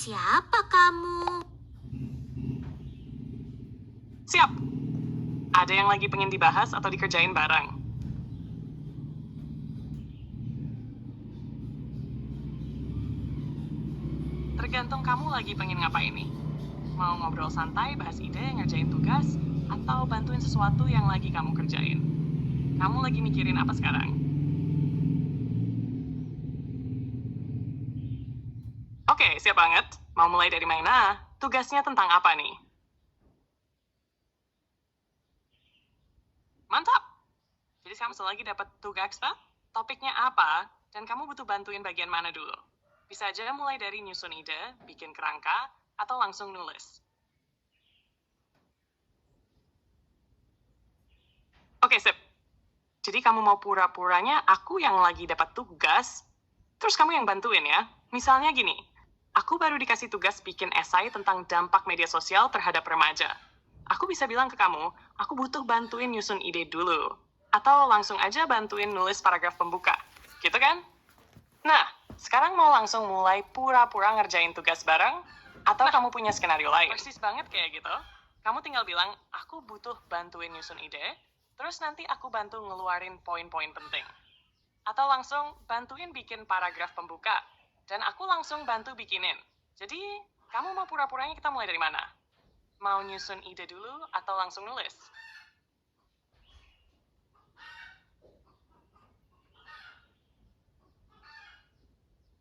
Siapa kamu? Siap. Ada yang lagi pengen dibahas atau dikerjain bareng? Tergantung kamu lagi pengen ngapain nih. Mau ngobrol santai, bahas ide, ngerjain tugas, atau bantuin sesuatu yang lagi kamu kerjain? Kamu lagi mikirin apa sekarang? Oke, siap banget. Mau mulai dari mana? Tugasnya tentang apa nih? Mantap! Jadi kamu selagi dapat tugas apa? Topiknya apa? Dan kamu butuh bantuin bagian mana dulu? Bisa aja mulai dari nyusun ide, bikin kerangka, atau langsung nulis. Oke, sip. Jadi kamu mau pura-puranya aku yang lagi dapat tugas, terus kamu yang bantuin ya? Misalnya gini, aku baru dikasih tugas bikin esai tentang dampak media sosial terhadap remaja. Aku bisa bilang ke kamu, aku butuh bantuin nyusun ide dulu. Atau langsung aja bantuin nulis paragraf pembuka. Gitu kan? Nah, sekarang mau langsung mulai pura-pura ngerjain tugas bareng? Atau kamu punya skenario lain? Persis banget kayak gitu. Kamu tinggal bilang, aku butuh bantuin nyusun ide, terus nanti aku bantu ngeluarin poin-poin penting. Atau langsung bantuin bikin paragraf pembuka, dan aku langsung bantu bikinin. Jadi, kamu mau pura-puranya kita mulai dari mana? Mau nyusun ide dulu atau langsung nulis?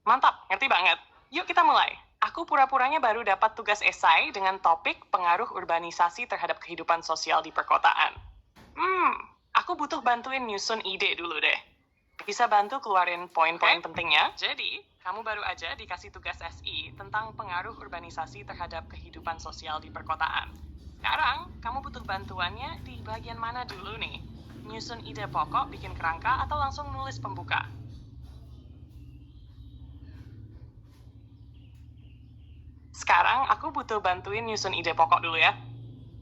Mantap, ngerti banget. Yuk kita mulai. Aku pura-puranya baru dapat tugas esai dengan topik pengaruh urbanisasi terhadap kehidupan sosial di perkotaan. Aku butuh bantuin nyusun ide dulu deh. Bisa bantu keluarin poin-poin pentingnya? Jadi, kamu baru aja dikasih tugas SI tentang pengaruh urbanisasi terhadap kehidupan sosial di perkotaan. Sekarang, kamu butuh bantuannya di bagian mana dulu nih? Nyusun ide pokok, bikin kerangka, atau langsung nulis pembuka? Sekarang, aku butuh bantuin nyusun ide pokok dulu ya.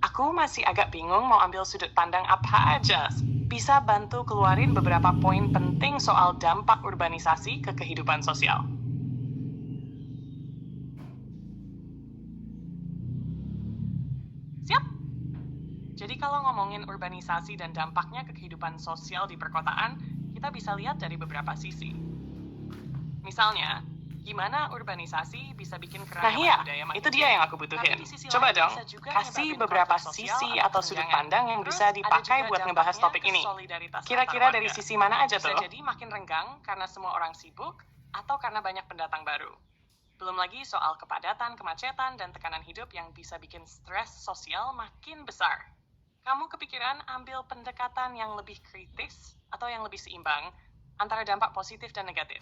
Aku masih agak bingung mau ambil sudut pandang apa aja. Bisa bantu keluarin beberapa poin penting soal dampak urbanisasi ke kehidupan sosial. Siap? Jadi kalau ngomongin urbanisasi dan dampaknya ke kehidupan sosial di perkotaan, kita bisa lihat dari beberapa sisi. Misalnya, gimana urbanisasi bisa bikin keragaman budaya makin itu dia yang aku butuhin. Coba dong, kasih beberapa sisi atau sudut pandang yang bisa dipakai buat ngebahas topik ini. Kira-kira dari sisi mana aja tuh? Bisa jadi makin renggang karena semua orang sibuk, atau karena banyak pendatang baru. Belum lagi soal kepadatan, kemacetan, dan tekanan hidup yang bisa bikin stres sosial makin besar. Kamu kepikiran ambil pendekatan yang lebih kritis atau yang lebih seimbang antara dampak positif dan negatif?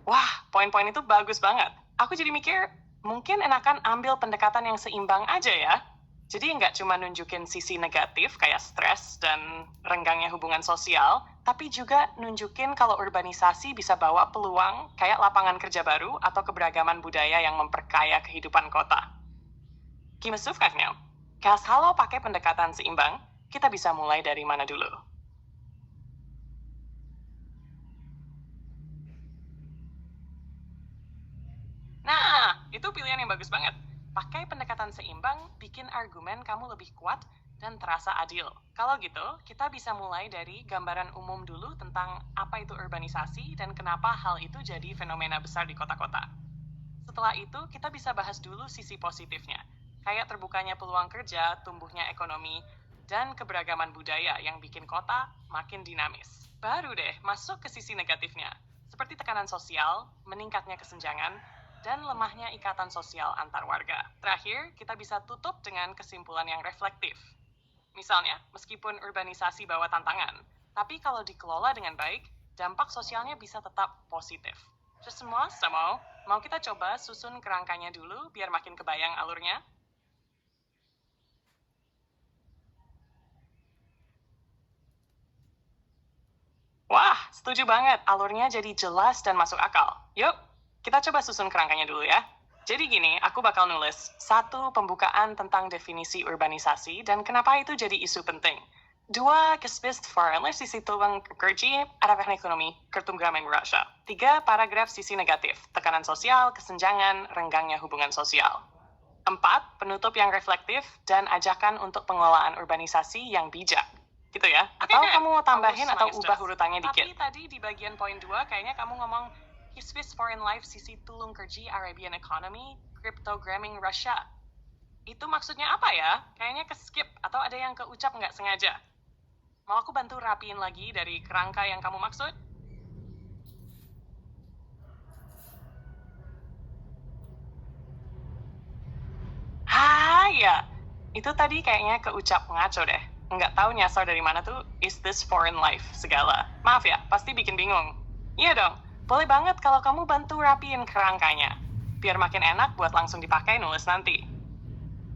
Wah, poin-poin itu bagus banget. Aku jadi mikir, mungkin enakan ambil pendekatan yang seimbang aja ya. Jadi nggak cuma nunjukin sisi negatif kayak stres dan renggangnya hubungan sosial, tapi juga nunjukin kalau urbanisasi bisa bawa peluang kayak lapangan kerja baru atau keberagaman budaya yang memperkaya kehidupan kota. Gimana kan? Kalau pakai pendekatan seimbang, kita bisa mulai dari mana dulu? Nah, itu pilihan yang bagus banget. Pakai pendekatan seimbang, bikin argumen kamu lebih kuat dan terasa adil. Kalau gitu, kita bisa mulai dari gambaran umum dulu tentang apa itu urbanisasi dan kenapa hal itu jadi fenomena besar di kota-kota. Setelah itu, kita bisa bahas dulu sisi positifnya, kayak terbukanya peluang kerja, tumbuhnya ekonomi, dan keberagaman budaya yang bikin kota makin dinamis. Baru deh, masuk ke sisi negatifnya, seperti tekanan sosial, meningkatnya kesenjangan, dan lemahnya ikatan sosial antar warga. Terakhir, kita bisa tutup dengan kesimpulan yang reflektif. Misalnya, meskipun urbanisasi bawa tantangan, tapi kalau dikelola dengan baik, dampak sosialnya bisa tetap positif. Terus semua, mau kita coba susun kerangkanya dulu biar makin kebayang alurnya? Wah, setuju banget. Alurnya jadi jelas dan masuk akal. Yuk, kita coba susun kerangkanya dulu ya. Jadi gini, aku bakal nulis 1 pembukaan tentang definisi urbanisasi dan kenapa itu jadi isu penting. 2. Gespist foreigner sisi tulung kerja, arahkan ekonomi, kertunggaman Russia. 3. Paragraf sisi negatif, tekanan sosial, kesenjangan, renggangnya hubungan sosial. 4. Penutup yang reflektif dan ajakan untuk pengelolaan urbanisasi yang bijak. Gitu ya? Atau kamu mau tambahin atau ubah urutannya dikit? Tapi tadi di bagian poin 2 kayaknya kamu ngomong Gespist foreign life sisi tulung kerja, Arabian economy, cryptogramming Russia. Itu maksudnya apa ya? Kayaknya ke-skip atau ada yang keucap nggak sengaja. Mau aku bantu rapiin lagi dari kerangka yang kamu maksud? Ya. Itu tadi kayaknya keucap ngaco deh. Nggak tahu nyasar dari mana tuh, is this foreign life segala. Maaf ya, pasti bikin bingung. Iya dong, boleh banget kalau kamu bantu rapiin kerangkanya. Biar makin enak buat langsung dipakai nulis nanti.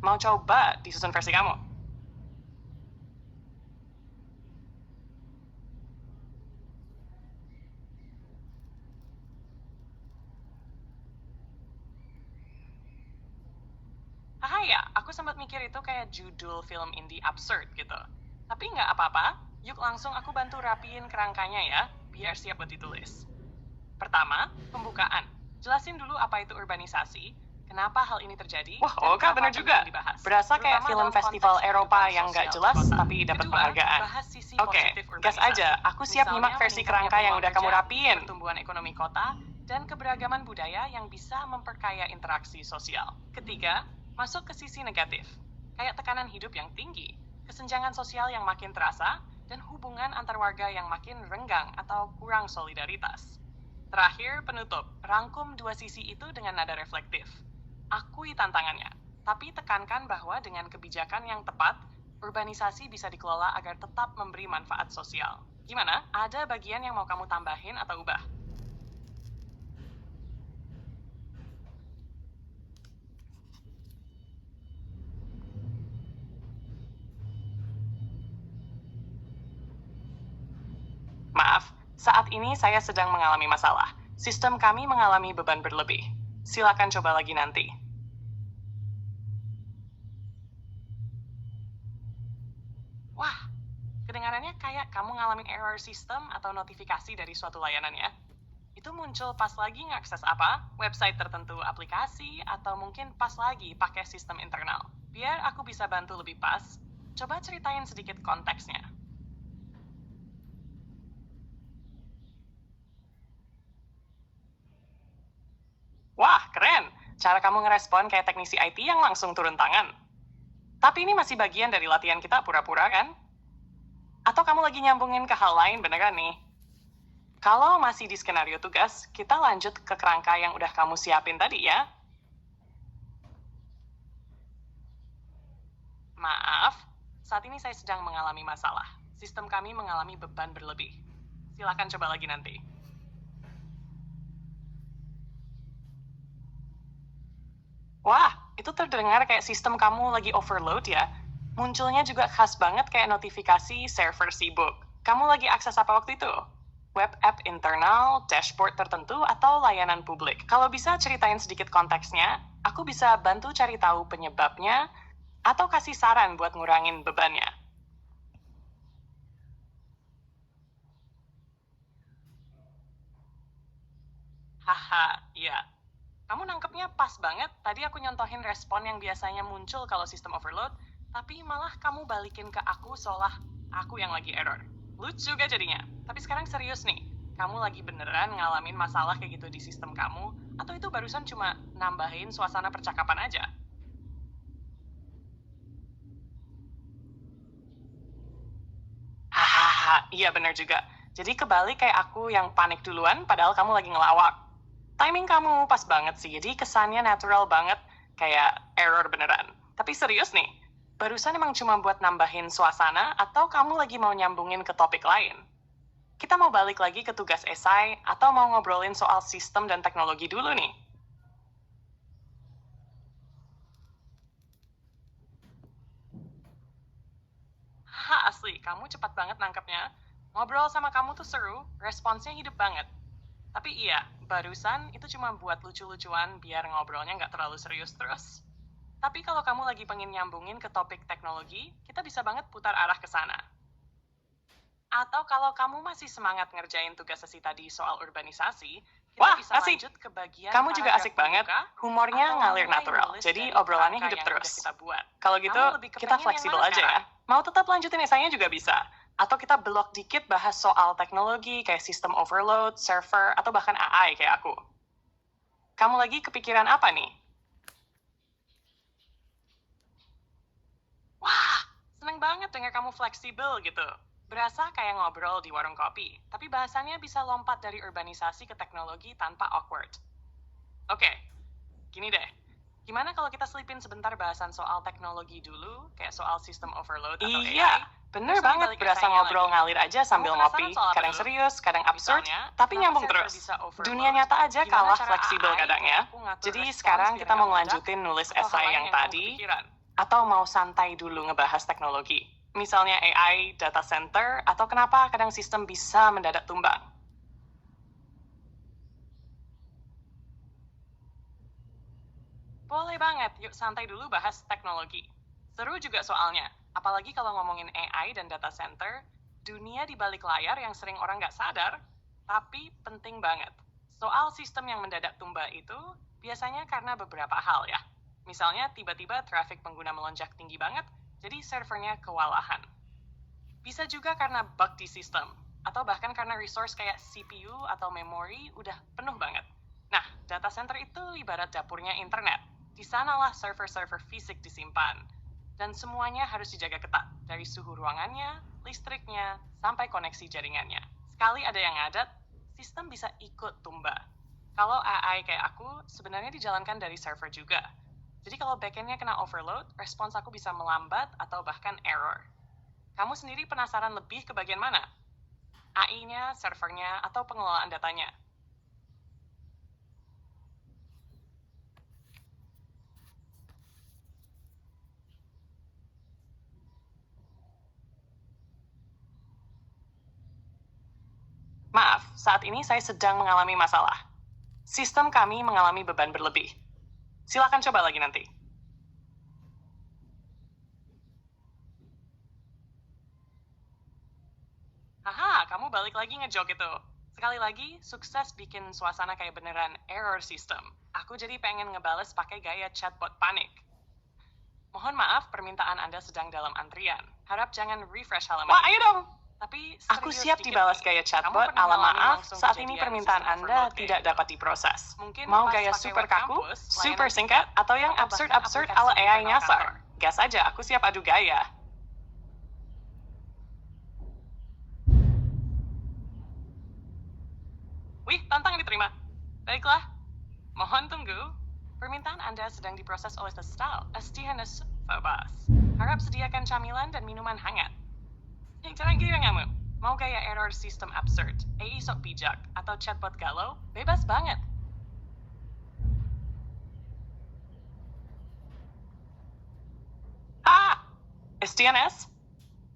Mau coba disusun versi kamu? Ya, aku sempat mikir itu kayak judul film indie absurd gitu. Tapi nggak apa-apa, yuk langsung aku bantu rapiin kerangkanya ya, biar siap buat ditulis. Pertama, pembukaan. Jelasin dulu apa itu urbanisasi, kenapa hal ini terjadi, wah, Oka bener juga. Berasa kayak film festival Eropa yang nggak jelas, tapi dapat penghargaan. Oke, gas aja, aku siap nyimak versi kerangka yang udah kamu rapiin. Pertumbuhan ekonomi kota, dan keberagaman budaya yang bisa memperkaya interaksi sosial. Ketiga, masuk ke sisi negatif, kayak tekanan hidup yang tinggi, kesenjangan sosial yang makin terasa, dan hubungan antar warga yang makin renggang atau kurang solidaritas. Terakhir, penutup, rangkum dua sisi itu dengan nada reflektif. Akui tantangannya, tapi tekankan bahwa dengan kebijakan yang tepat, urbanisasi bisa dikelola agar tetap memberi manfaat sosial. Gimana? Ada bagian yang mau kamu tambahin atau ubah? Maaf, saat ini saya sedang mengalami masalah. Sistem kami mengalami beban berlebih. Silakan coba lagi nanti. Wah, kedengarannya kayak kamu ngalamin error sistem atau notifikasi dari suatu layanan ya. Itu muncul pas lagi ngakses apa? Website tertentu, aplikasi, atau mungkin pas lagi pakai sistem internal. Biar aku bisa bantu lebih pas, coba ceritain sedikit konteksnya. Wah, keren. Cara kamu ngerespon kayak teknisi IT yang langsung turun tangan. Tapi ini masih bagian dari latihan kita pura-pura kan? Atau kamu lagi nyambungin ke hal lain beneran nih? Kalau masih di skenario tugas, kita lanjut ke kerangka yang udah kamu siapin tadi ya. Maaf, saat ini saya sedang mengalami masalah. Sistem kami mengalami beban berlebih. Silakan coba lagi nanti. Wah, itu terdengar kayak sistem kamu lagi overload ya. Munculnya juga khas banget kayak notifikasi server sibuk. Kamu lagi akses apa waktu itu? Web app internal, dashboard tertentu, atau layanan publik? Kalau bisa ceritain sedikit konteksnya, aku bisa bantu cari tahu penyebabnya, atau kasih saran buat ngurangin bebannya. Haha, iya. Kamu nangkepnya pas banget, tadi aku nyontohin respon yang biasanya muncul kalau sistem overload, tapi malah kamu balikin ke aku seolah aku yang lagi error. Lucu juga jadinya. Tapi sekarang serius nih, kamu lagi beneran ngalamin masalah kayak gitu di sistem kamu, atau itu barusan cuma nambahin suasana percakapan aja? Hahaha, iya bener juga. Jadi kebalik kayak aku yang panik duluan, padahal kamu lagi ngelawak. Timing kamu pas banget sih, jadi kesannya natural banget, kayak error beneran. Tapi serius nih, barusan emang cuma buat nambahin suasana atau kamu lagi mau nyambungin ke topik lain? Kita mau balik lagi ke tugas esai atau mau ngobrolin soal sistem dan teknologi dulu nih? Asli, kamu cepat banget nangkepnya. Ngobrol sama kamu tuh seru, responsnya hidup banget. Tapi iya, barusan itu cuma buat lucu-lucuan biar ngobrolnya nggak terlalu serius terus. Tapi kalau kamu lagi pengen nyambungin ke topik teknologi, kita bisa banget putar arah ke sana. Atau kalau kamu masih semangat ngerjain tugas sesi tadi soal urbanisasi, kita bisa lanjut ke bagian Kamu juga asik banget. Humornya atau ngalir mulai natural, nulis jadi dari obrolannya angka hidup yang terus. udah kita buat. Kalau gitu, Kamu lebih kita kepengen yang fleksibel mana aja ya. sekarang? Mau tetap lanjutin esainya juga bisa. Atau kita belok dikit bahas soal teknologi kayak sistem overload, server, atau bahkan AI kayak aku. Kamu lagi kepikiran apa nih? Wah, seneng banget dengar kamu fleksibel gitu. Berasa kayak ngobrol di warung kopi, tapi bahasannya bisa lompat dari urbanisasi ke teknologi tanpa awkward. Oke, gini deh. Gimana kalau kita selipin sebentar bahasan soal teknologi dulu, kayak soal sistem overload atau AI? Iya, bener Terus banget dibalik berasa esainya ngobrol lagi. ngalir aja sambil Kamu penasaran ngopi, soal apa kadang dulu? serius, kadang absurd, Misalnya, tapi kenapa nyambung server terus. bisa overload? Dunia nyata aja Gimana kalah cara fleksibel AI kadang ya. kayak aku ngatur Jadi respons sekarang biar kita nggak mau meledak, ngelanjutin nulis atau hal esai lain yang kamu tadi, kepikiran? atau mau santai dulu ngebahas teknologi. Misalnya AI, data center, atau kenapa kadang sistem bisa mendadak tumbang. Boleh banget, yuk santai dulu bahas teknologi. Seru juga soalnya, apalagi kalau ngomongin AI dan data center, dunia di balik layar yang sering orang nggak sadar, tapi penting banget. Soal sistem yang mendadak tumbang itu biasanya karena beberapa hal ya. Misalnya tiba-tiba traffic pengguna melonjak tinggi banget, jadi servernya kewalahan. Bisa juga karena bug di sistem, atau bahkan karena resource kayak CPU atau memori udah penuh banget. Nah, data center itu ibarat dapurnya internet. Di sanalah server-server fisik disimpan. Dan semuanya harus dijaga ketat, dari suhu ruangannya, listriknya, sampai koneksi jaringannya. Sekali ada yang ngadat, sistem bisa ikut tumbang. Kalau AI kayak aku, sebenarnya dijalankan dari server juga. Jadi kalau backend-nya kena overload, respons aku bisa melambat atau bahkan error. Kamu sendiri penasaran lebih ke bagian mana? AI-nya, servernya, atau pengelolaan datanya? Maaf, saat ini saya sedang mengalami masalah. Sistem kami mengalami beban berlebih. Silakan coba lagi nanti. Haha, kamu balik lagi ngejok itu. Sekali lagi, sukses bikin suasana kayak beneran error system. Aku jadi pengen ngebales pakai gaya chatbot panik. Mohon maaf, permintaan Anda sedang dalam antrian. Harap jangan refresh halaman. Wah, ayo dong! Tapi Aku siap dibalas gaya chatbot, ala maaf, saat ini permintaan Anda tidak dapat diproses. Mau gaya super kaku, super singkat, atau yang absurd-absurd ala AI nyasar? Gas aja, aku siap adu gaya. Wih, tantang diterima. Baiklah, mohon tunggu. Permintaan Anda sedang diproses oleh Astianus Phobos. Harap sediakan camilan dan minuman hangat. Jangan giliran kamu. Mau gaya error system absurd, AI sok bijak, atau chatbot galau? Bebas banget. STNS?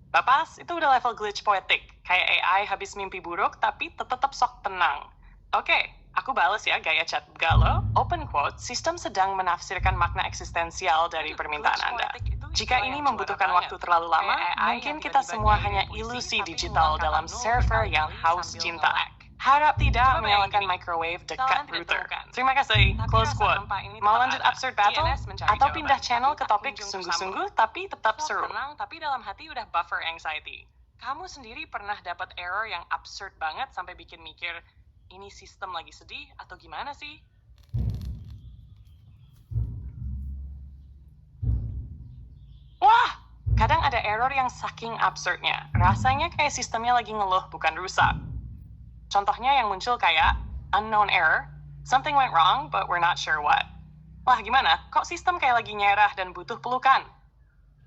Bapas, itu udah level glitch poetik. Kayak AI habis mimpi buruk, tapi tetap sok tenang. Oke, aku bales ya gaya chat galau. Open quote, sistem sedang menafsirkan makna eksistensial dari permintaan Anda. Jika ini membutuhkan waktu terlalu lama, mungkin kita semua hanya ilusi digital dalam server yang haus cinta. Harap tidak menyalakan microwave dekat router. Terima kasih. Close quote. Mau lanjut absurd battle? Atau pindah channel ke topik sungguh-sungguh tapi tetap seru? Tenang, tapi dalam hati udah buffer anxiety. Kamu sendiri pernah dapat error yang absurd banget sampai bikin mikir, ini sistem lagi sedih atau gimana sih? Wah, kadang ada error yang saking absurdnya. Rasanya kayak sistemnya lagi ngeluh bukan rusak. Contohnya yang muncul kayak unknown error, something went wrong but we're not sure what. Wah gimana, kok sistem kayak lagi nyerah dan butuh pelukan?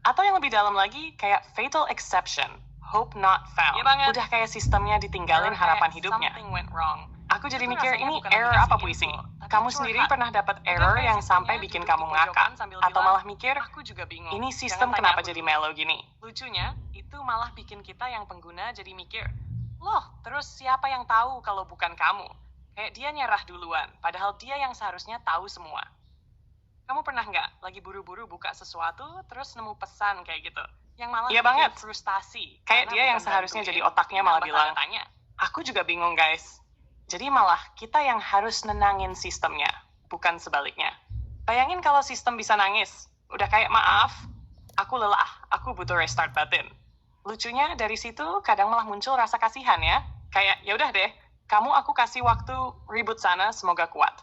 Atau yang lebih dalam lagi, kayak fatal exception, hope not found. Iya banget. Udah kayak sistemnya ditinggalin harapan hidupnya. Something went wrong. Aku jadi Itu mikir, rasanya ini bukan error lagi apa ngasih puisi? info, tapi Kamu curhat. sendiri pernah dapat Udah error kayak yang sistemnya sampai bikin duduk kamu di ngakak? pojokan sambil Atau bilang, malah mikir, aku juga bingung. ini Jangan sistem tanya kenapa aku jadi dulu. melo gini? Lucunya, itu malah bikin kita yang pengguna jadi mikir, loh, terus siapa yang tahu kalau bukan kamu? Kayak dia nyerah duluan, padahal dia yang seharusnya tahu semua. Kamu pernah nggak lagi buru-buru buka sesuatu, terus nemu pesan kayak gitu? yang malah Iya bikin banget. frustasi. Kayak Karena dia yang bukan seharusnya bantuin, jadi otaknya malah nambah bilang, tanda tanya. aku juga bingung guys. Jadi malah kita yang harus nenangin sistemnya, bukan sebaliknya. Bayangin kalau sistem bisa nangis. Udah kayak maaf, aku lelah, aku butuh restart batin. Lucunya dari situ kadang malah muncul rasa kasihan ya. Kayak ya udah deh, kamu aku kasih waktu ribut sana, semoga kuat.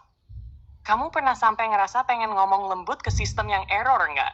Kamu pernah sampai ngerasa pengen ngomong lembut ke sistem yang error nggak?